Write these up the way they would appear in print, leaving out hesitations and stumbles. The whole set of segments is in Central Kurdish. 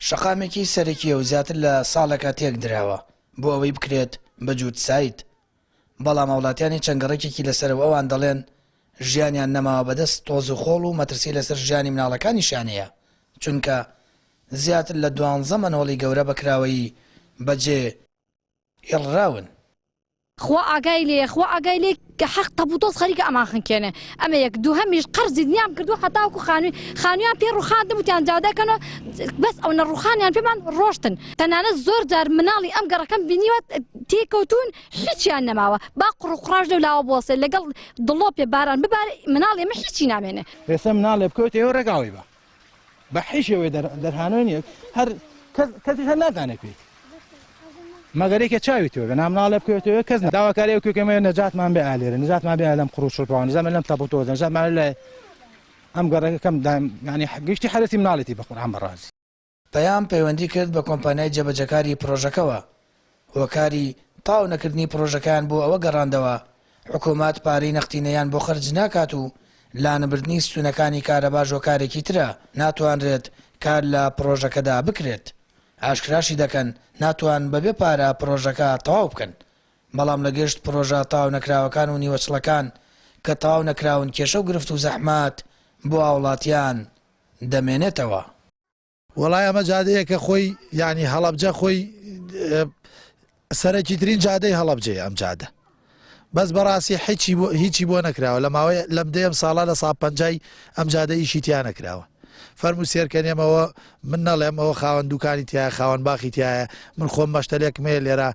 شەقامێکی سەرەکیە و زیاتر لە ساڵێکە تێک دراوە بۆ ئەوەی بکرێت بە جووت سایت، بەڵام وڵاتیانی چەنگەڕێکێکی لەسەرەوە ئەوان دەڵێن ژیانیان نەماوە بەدەست تۆز و خۆڵ و مەترسی لەسەر ژیانی مناڵەکانیشانەیە، چونکە زیاتر لە 12 مەنۆڵی گەورە بەکراوەیی بەجێ هێڵراون. خوا ئاگای لێ کە حەق تەبوتۆز خەریکە ئەمان خنکێنێ ئەمە یەک دوو هەمیش قەرزی دنیام کردووە هەتاوکو خانوویان پێ ڕووخان دەبوتیان جاودەکەنەوە بەس ئەو نەڕووخانیان پێمان ڕۆشتن تەنانەت زۆر جار مناڵی ئەم گەڕەکەم بینیوە تێکەوتون هیچیان نەماوە با قڕوقڕاش لەولاوە بۆسێ لەگەڵ دڵۆ پێ باران ببارە مناڵی ئەمە هیچی نامێنێ ێستا مناڵێ بکەوتەوە ڕێگاوی بە بە حیشەوەی دەرهانۆنیەک هەر کەسی هەر نازانێت پێیت مەگەرێکە چاوی تۆ بە نامناڵێ بکەوێتەوە کەس داواکاری وکوکەمە نەجاتمان بێ ئالێرە نجاتمان بێ لەم قڕوشڕپەوە نزانمە لەم تەبوتۆز نجاتمان لە ئەم گەڕەکەم ینی گشتی حەرەتی مناڵێتی بە قورئان بەڕازی. پەیام پەیوەندی کرد بە کۆمپانیای جێبەجەکاری پرۆژەکەوە هۆکاری تاو نەکردنی پرۆژەکان بۆ ئەوە گەڕاندەوە حکوومەت پارەی نەختینەیان بۆ خەرج ناکات و لانەبردنی ستونەکانی کارەبا ژۆکارێکی ترە ناتوانرێت کار لە پرۆژەکەدا بکرێت. ئاشکراشی دەکەن ناتوان بەبێ پارە پرۆژەکە تەواو بکەن، بەڵام لە گەشت پرۆژە تاو نەکراوەکان و نیوەچڵەکان کە تاو نەکراون کێشە و گرفت و زەحمات بۆ هاوڵاتیان دەمێنێتەوە. وەڵای ئەمە جادەیە کە خۆی ینی هەڵەبجە خۆی سەرەکی ترین جادەی هەڵەبجێ ئەم جادە بەس بەڕاستی هیچی بۆ نەکراوە لە ماوەی لەم دەیەم ساڵە لە ساڵ 50 ئەم جادە ئیشی تیا نەکراوە. فەرمو سێرکەنێمەوە من نەڵێم ئەوە خاوەن دوکانی تایە خاوەن باخی تایە من خۆم مەشتەلێکمێ لێرە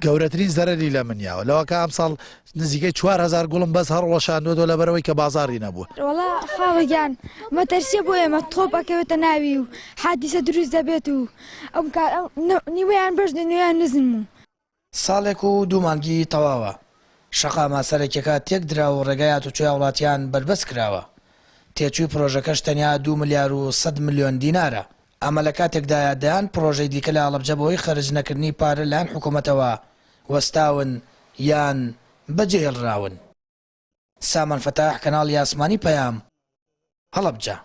گەورەترین زەرەری لە منیاوە لەوەکە ئەم ساڵ نزیکەی 4000 گوڵم بەس هەر ڕۆشاندۆ لەبەرەوەی کە بازاڕی نەبووە. وەڵا خاوەگیان مەتەرسیە بۆ ئێمە تۆپەکەوێتە ناوی و حادیسە دروست دەبێت و ئەم کار نیوەیان بەش نوێیان نزم و ساڵێک و دوو مانگی تەواوە شەقامە سەرەکیەکە تێک درا و ڕێگای تووچۆی وڵاتیان بربەست کراوە. تێچووی پرۆژەکەش تەنیا 2 ملیار و 100 ملیۆن دینارە. ئەمە لە کاتێکدایە دەیان پرۆژەی دیکە لە هەڵەبجە بۆی خەرج نەکردنی پارە لایەن حکوومەتەوە وەستاون یان بەجێهێڵراون. سامان فەتاح کەناڵی ئاسمانی پەیام هەڵەبجە.